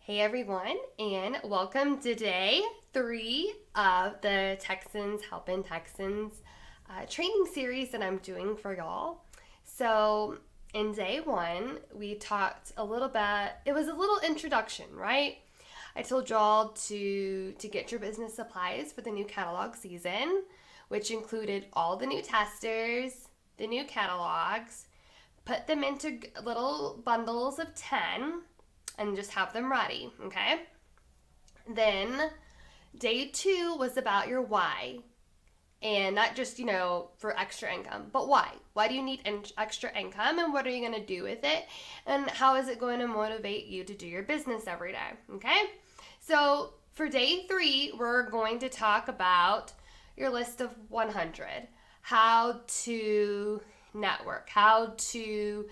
Hey everyone, and welcome to day 3 of the Texans Helping Texans training series that I'm doing for y'all. So, in day 1, we talked a little bit, it was a little introduction, right? I told y'all to get your business supplies for the new catalog season, which included all the new testers, the new catalogs, put them into little bundles of 10 and just have them ready, okay? Then day 2 was about your why. And not just, for extra income, but why? Why do you need extra income, and what are you going to do with it? And how is it going to motivate you to do your business every day, okay? So for day 3, we're going to talk about your list of 100, how to network, how to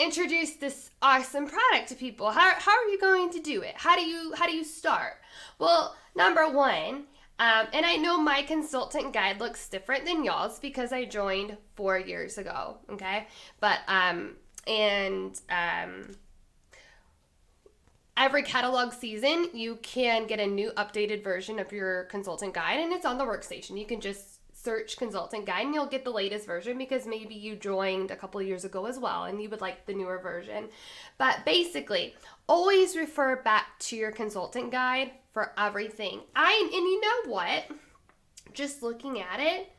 introduce this awesome product to people. How are you going to do it? How do you start? Well, number 1, and I know my consultant guide looks different than y'all's because I joined 4 years ago, okay? But every catalog season, you can get a new updated version of your consultant guide, and it's on the workstation. You can just search consultant guide and you'll get the latest version because maybe you joined a couple of years ago as well and you would like the newer version. But basically, always refer back to your consultant guide for everything. And you know what? Just looking at it,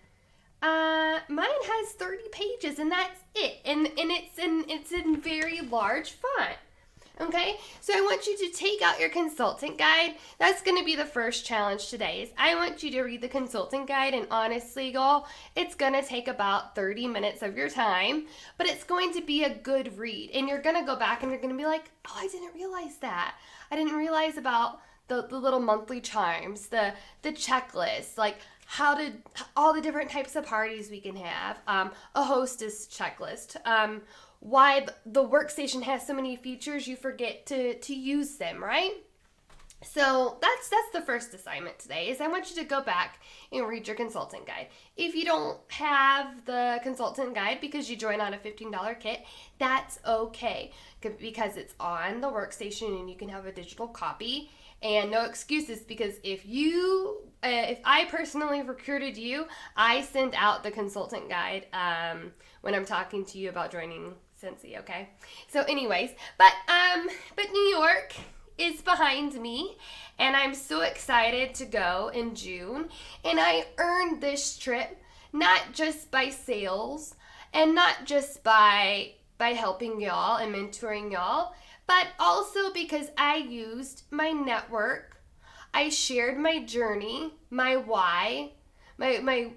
mine has 30 pages and that's it. And it's in very large font. Okay, so I want you to take out your consultant guide. That's going to be the first challenge today. Is I want you to read the consultant guide, and honestly, y'all, it's going to take about 30 minutes of your time, but it's going to be a good read. And you're going to go back and you're going to be like, oh, I didn't realize that. I didn't realize about the little monthly charms, the checklist, like all the different types of parties we can have, a hostess checklist, why the workstation has so many features you forget to use them, right? So that's the first assignment today is I want you to go back and read your consultant guide. If you don't have the consultant guide because you join on a $15 kit, that's okay because it's on the workstation and you can have a digital copy. And no excuses, because if I personally recruited you, I send out the consultant guide when I'm talking to you about joining Scentsy, okay? So anyways, but New York is behind me, and I'm so excited to go in June. And I earned this trip not just by sales and not just by helping y'all and mentoring y'all, but also because I used my network. I shared my journey, my why, my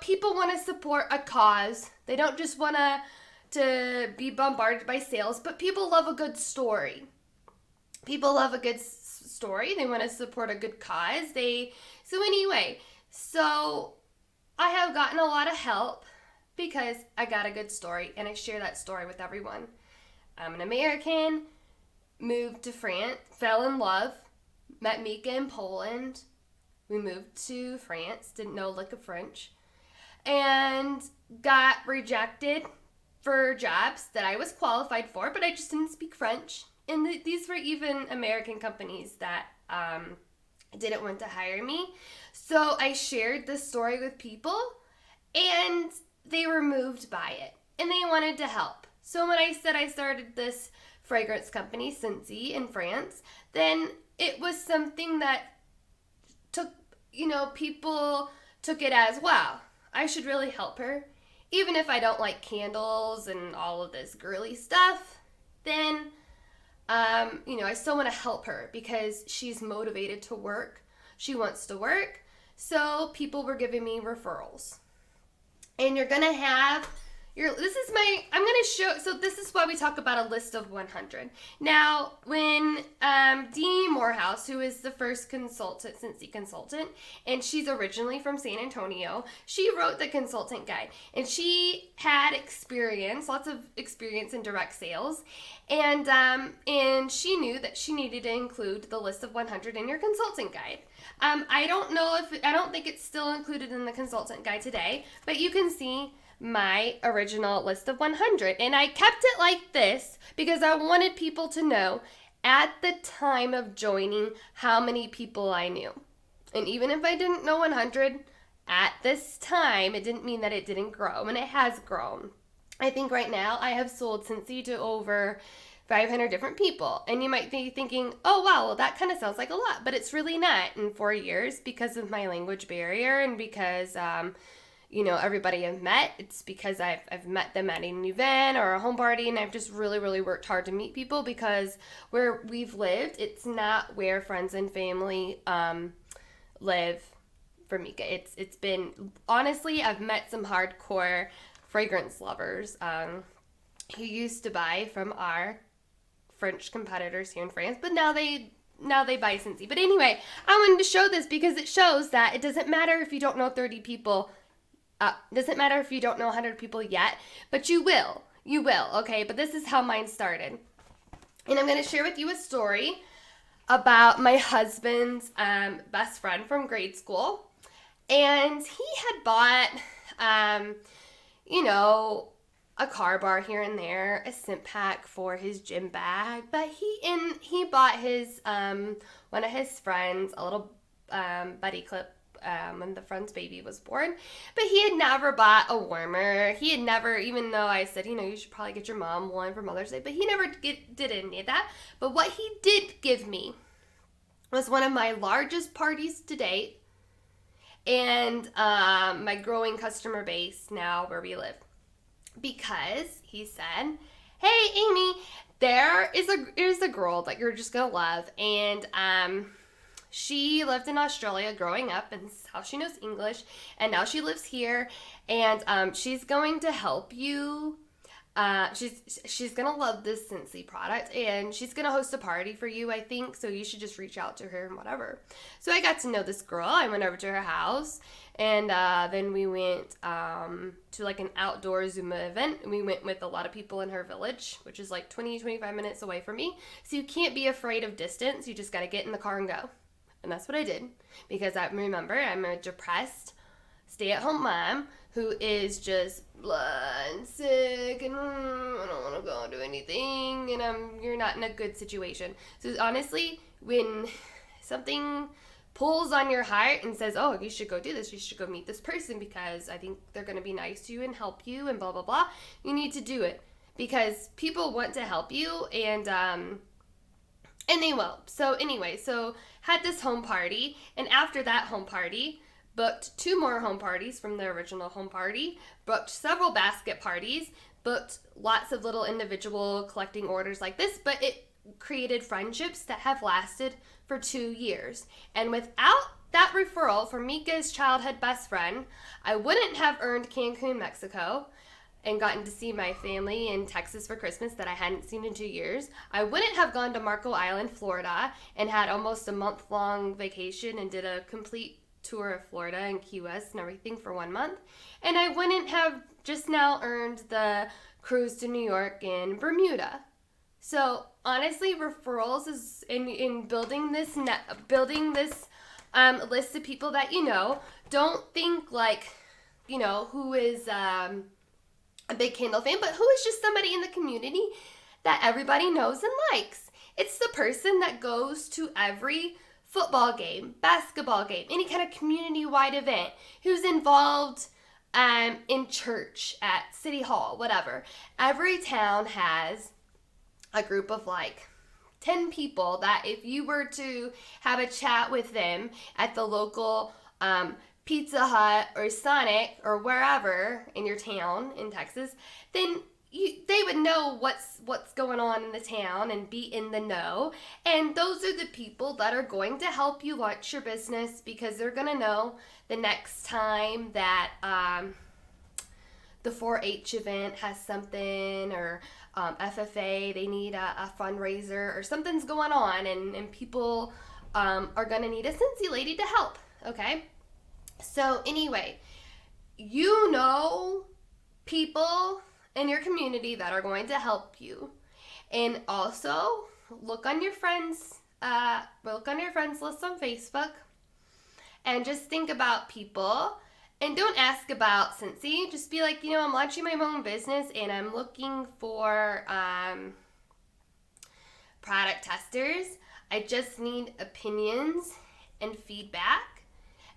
people want to support a cause. They don't just want to be bombarded by sales, but people love a good story. People love a good story. They want to support a good cause. So I have gotten a lot of help because I got a good story, and I share that story with everyone. I'm an American, moved to France, fell in love, met Mika in Poland. We moved to France, didn't know a lick of French, and got rejected for jobs that I was qualified for, but I just didn't speak French. And these were even American companies that didn't want to hire me. So I shared this story with people, and they were moved by it, and they wanted to help. So when I said I started this fragrance company, Scentsy, in France, then it was something that people took it as, wow, I should really help her. Even if I don't like candles and all of this girly stuff, then, I still want to help her because she's motivated to work. She wants to work. So people were giving me referrals. And you're going to have... this is why we talk about a list of 100. Now, when Dee Morehouse, who is the first Scentsy consultant, and she's originally from San Antonio, she wrote the consultant guide, and she had lots of experience in direct sales, and she knew that she needed to include the list of 100 in your consultant guide. I don't think it's still included in the consultant guide today, but you can see my original list of 100. And I kept it like this because I wanted people to know at the time of joining how many people I knew. And even if I didn't know 100 at this time, it didn't mean that it didn't grow, and it has grown. I think right now I have sold Scentsy to over 500 different people. And you might be thinking, oh, wow, well, that kind of sounds like a lot, but it's really not in 4 years because of my language barrier and because, everybody I've met. It's because I've met them at an event or a home party, and I've just really, really worked hard to meet people because where we've lived, it's not where friends and family live for Mika. It's been, honestly, I've met some hardcore fragrance lovers who used to buy from our French competitors here in France, but now they buy Scentsy. But anyway, I wanted to show this because it shows that it doesn't matter if you don't know 30 people. Doesn't matter if you don't know 100 people yet, but you will. You will, okay? But this is how mine started. And I'm going to share with you a story about my husband's best friend from grade school. And he had bought, a car bar here and there, a scent pack for his gym bag. But he bought his one of his friends a little buddy clip when the friend's baby was born. But he had never bought a warmer. He had never, even though I said, you should probably get your mom one for Mother's Day, but he never did any of that. But what he did give me was one of my largest parties to date and my growing customer base now where we live. Because he said, hey, Amy, there's a girl that you're just going to love. And she lived in Australia growing up, and that's how she knows English. And now she lives here, and she's going to help you. She's going to love this Scentsy product, and she's going to host a party for you, I think, so you should just reach out to her and whatever. So I got to know this girl. I went over to her house, and then we went to like an outdoor Zumba event. We went with a lot of people in her village, which is like 25 minutes away from me. So you can't be afraid of distance. You just got to get in the car and go. And that's what I did, because I'm a depressed stay-at-home mom who is just blah and sick and I don't want to go do anything, and you're not in a good situation. So honestly, when something pulls on your heart and says, oh, you should go do this, you should go meet this person because I think they're going to be nice to you and help you and blah, blah, blah, you need to do it because people want to help you and they will. So anyway, had this home party, and after that home party, booked 2 more home parties from the original home party, booked several basket parties, booked lots of little individual collecting orders like this, but it created friendships that have lasted for 2 years. And without that referral from Mika's childhood best friend, I wouldn't have earned Cancun, Mexico, and gotten to see my family in Texas for Christmas that I hadn't seen in 2 years. I wouldn't have gone to Marco Island, Florida, and had almost a month-long vacation and did a complete tour of Florida and Key West and everything for 1 month. And I wouldn't have just now earned the cruise to New York and Bermuda. So honestly, referrals is in building this list of people that you know. Don't think like, who is a big candle fan, but who is just somebody in the community that everybody knows and likes. It's the person that goes to every football game, basketball game, any kind of community-wide event, who's involved in church, at City Hall, whatever. Every town has a group of like 10 people that if you were to have a chat with them at the local Pizza Hut or Sonic or wherever in your town in Texas, then they would know what's going on in the town and be in the know. And those are the people that are going to help you launch your business because they're going to know the next time that the 4-H event has something or FFA, they need a fundraiser or something's going on and people are going to need a Scentsy lady to help, okay? So anyway, people in your community that are going to help you. And also look on your friends list on Facebook and just think about people And don't ask about Scentsy. Just be like, I'm launching my own business and I'm looking for product testers. I just need opinions and feedback.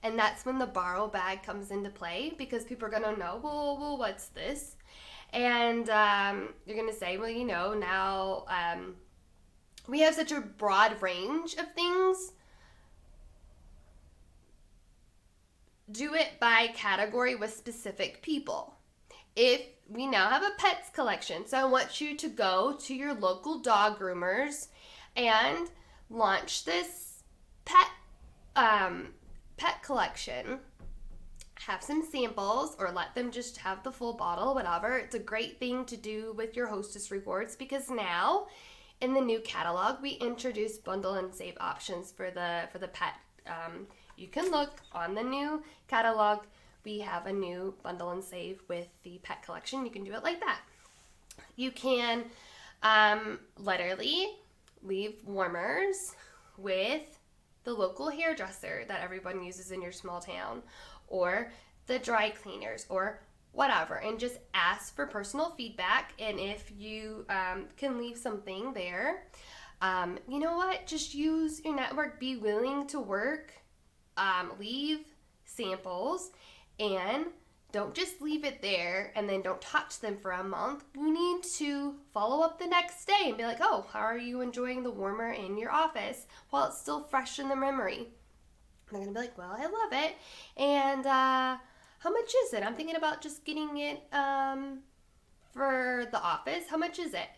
And that's when the borrow bag comes into play, because people are going to know, well, what's this? And you're going to say, well, now we have such a broad range of things. Do it by category with specific people. If we now have a pets collection, so I want you to go to your local dog groomers and launch this pet collection. Have some samples, or let them just have the full bottle, whatever. It's a great thing to do with your hostess rewards, because now in the new catalog we introduce bundle and save options for the pet. You can look on the new catalog. We have a new bundle and save with the pet collection. You can do it like that. You can literally leave warmers with the local hairdresser that everyone uses in your small town, or the dry cleaners, or whatever, and just ask for personal feedback. And if you can leave something there, you know what? Just use your network. Be willing to work. Leave samples, and don't just leave it there and then don't touch them for a month. You need to follow up the next day and be like, oh, how are you enjoying the warmer in your office while it's still fresh in the memory? And they're going to be like, well, I love it. And how much is it? I'm thinking about just getting it for the office. How much is it?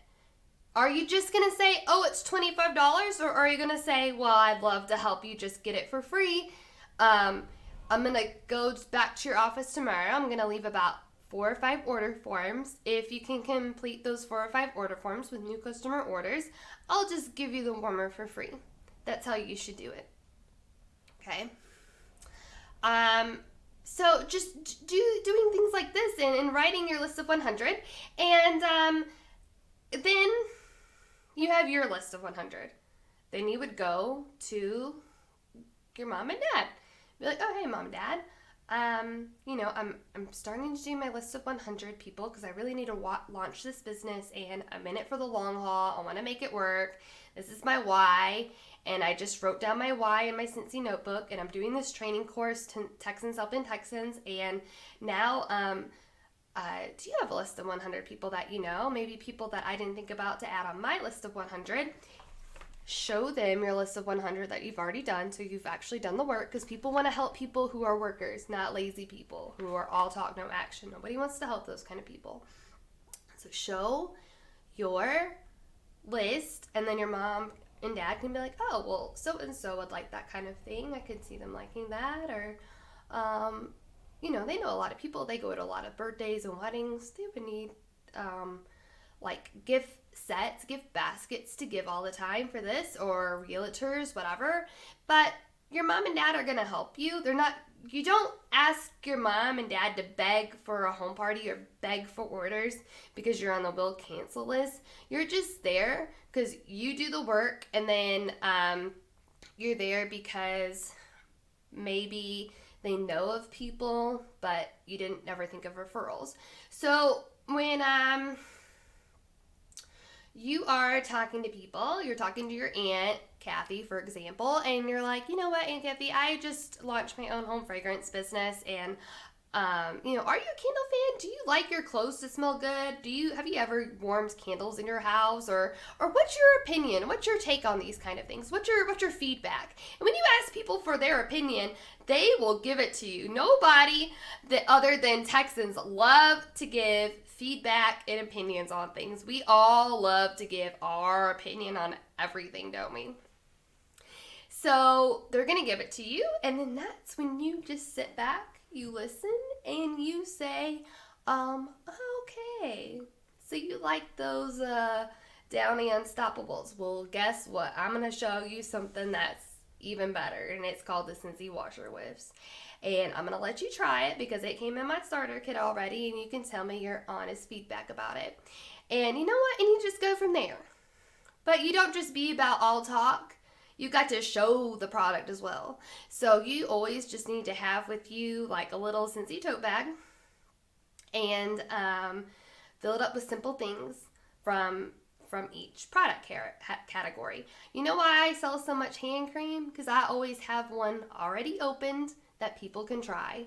Are you just going to say, oh, it's $25? Or are you going to say, well, I'd love to help you just get it for free. I'm going to go back to your office tomorrow. I'm going to leave about 4 or 5 order forms. If you can complete those 4 or 5 order forms with new customer orders, I'll just give you the warmer for free. That's how you should do it. Okay? So just doing things like this and writing your list of 100. And then you have your list of 100. Then you would go to your mom and dad. Be like, oh, hey, mom and dad, I'm starting to do my list of 100 people because I really need to launch this business, and I'm in it for the long haul. I want to make it work. This is my why, and I just wrote down my why in my Scentsy notebook, and I'm doing this training course, Texans Helping Texans, and now, do you have a list of 100 people that you know? Maybe people that I didn't think about to add on my list of 100. Show them your list of 100 that you've already done, so you've actually done the work, because people want to help people who are workers, not lazy people who are all talk, no action. Nobody wants to help those kind of people. So show your list, and then your mom and dad can be like, oh, well, so-and-so would like that kind of thing. I could see them liking that. Or, they know a lot of people. They go to a lot of birthdays and weddings. They would need, gift sets, gift baskets to give all the time for this, or realtors, whatever. But your mom and dad are going to help you. You don't ask your mom and dad to beg for a home party or beg for orders because you're on the will cancel list. You're just there because you do the work, and then you're there because maybe they know of people, but you didn't never think of referrals. So when you are talking to people, you're talking to your Aunt Kathy, for example, and you're like, you know what, Aunt Kathy, I just launched my own home fragrance business, and are you a candle fan? Do you like your clothes to smell good? Have you ever warmed candles in your house? Or what's your opinion? What's your take on these kind of things? What's your feedback? And when you ask people for their opinion, they will give it to you. Nobody other than Texans love to give feedback and opinions on things. We all love to give our opinion on everything, don't we? So they're going to give it to you, and then that's when you just sit back, you listen, and you say, okay, so you like those Downy Unstoppables. Well, guess what? I'm going to show you something that's even better, and it's called the Scentsy Washer Whiffs. And I'm going to let you try it because it came in my starter kit already, and you can tell me your honest feedback about it. And you know what? And you just go from there. But you don't just be about all talk. you got to show the product as well. So you always just need to have with you like a little Scentsy tote bag and fill it up with simple things from each product category. You know why I sell so much hand cream? Because I always have one already opened that people can try.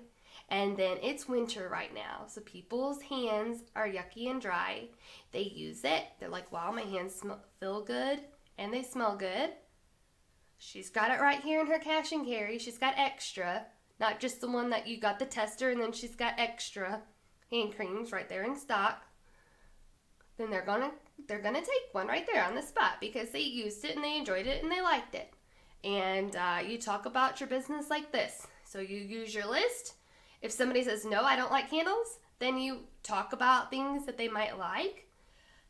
And then it's winter right now, so people's hands are yucky and dry. They use it. They're like, wow, my hands feel good and they smell good. She's got it right here in her cash and carry. She's got extra, not just the one that you got the tester, and then she's got extra hand creams right there in stock. Then they're gonna take one right there on the spot because they used it and they enjoyed it and they liked it. And you talk about your business like this. So you use your list. If somebody says, no, I don't like candles, then you talk about things that they might like.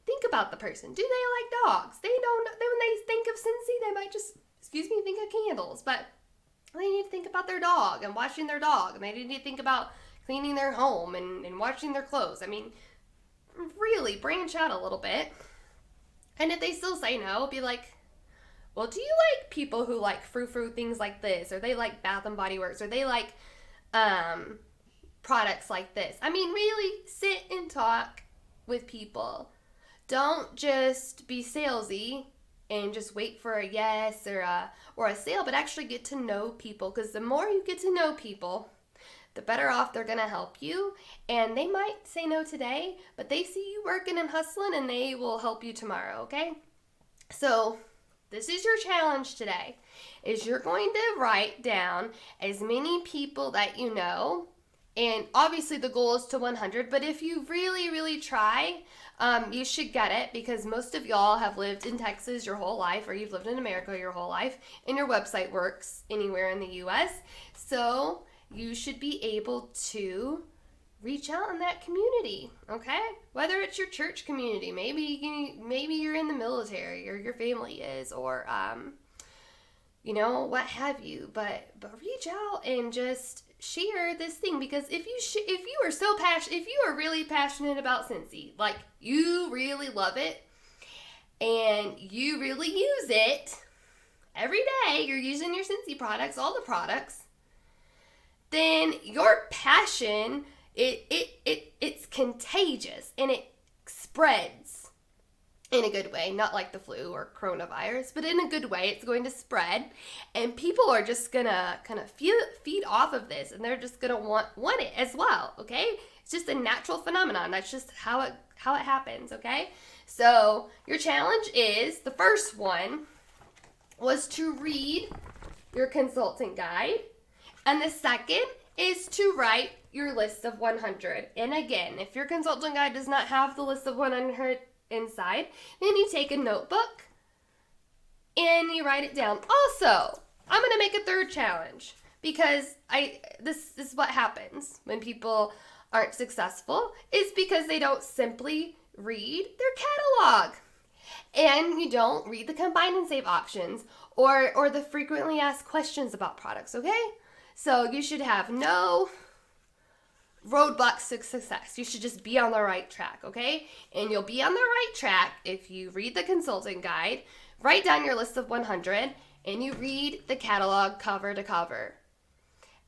Think about the person. Do they like dogs? They don't. When they think of Scentsy, they might just, think of candles. But they need to think about their dog and watching their dog. And they need to think about cleaning their home and washing their clothes. I mean, really branch out a little bit. And if they still say no, be like, well, do you like people who like frou-frou things like this? Or they like Bath and Body Works? Or they like products like this? I mean, really sit and talk with people. Don't just be salesy and just wait for a yes or a sale, but actually get to know people, because the more you get to know people, the better off they're going to help you. And they might say no today, but they see you working and hustling and they will help you tomorrow, okay? So this is your challenge today, is you're going to write down as many people that you know. And obviously the goal is to 100, but if you really, really try, you should get it, because most of y'all have lived in Texas your whole life, or you've lived in America your whole life, and your website works anywhere in the U.S. So you should be able to reach out in that community, okay? Whether it's your church community, maybe you're in the military, or your family is, or what have you. But reach out and just share this thing, because if you are really passionate about Scentsy, like you really love it and you really use it every day, you're using your Scentsy products, all the products, then your passion, it's contagious and it spreads in a good way, not like the flu or coronavirus, but in a good way. It's going to spread, and people are just gonna kind of feed off of this, and they're just gonna want it as well, okay? It's just a natural phenomenon. That's just how it happens, okay? So your challenge is, the first one was to read your consultant guide, and the second is to write your list of 100. And again, if your consultant guide does not have the list of 100 inside, then you take a notebook and you write it down. Also, I'm going to make a third challenge, because this is what happens when people aren't successful, is because they don't simply read their catalog, and you don't read the combine and save options or the frequently asked questions about products, okay? So you should have no roadblocks to success. You should just be on the right track, okay? And you'll be on the right track if you read the consultant guide, write down your list of 100, and you read the catalog cover to cover.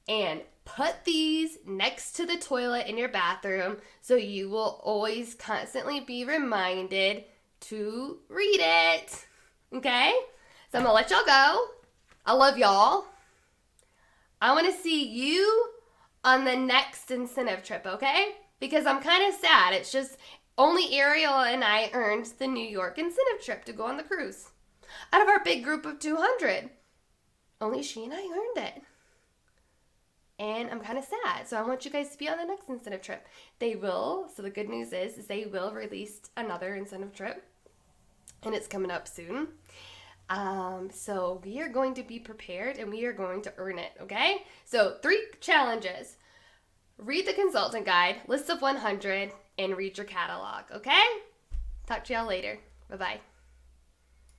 And put these next to the toilet in your bathroom so you will always constantly be reminded to read it, okay? So I'm gonna let y'all go. I love y'all. I want to see you on the next incentive trip, okay? Because I'm kind of sad. It's just only Ariel and I earned the New York incentive trip to go on the cruise. Out of our big group of 200, only she and I earned it. And I'm kind of sad. So I want you guys to be on the next incentive trip. They will. So the good news is they will release another incentive trip. And it's coming up soon. So we are going to be prepared and we are going to earn it, okay? So 3 challenges. Read the consultant guide, list of 100, and read your catalog, okay? Talk to y'all later. Bye-bye.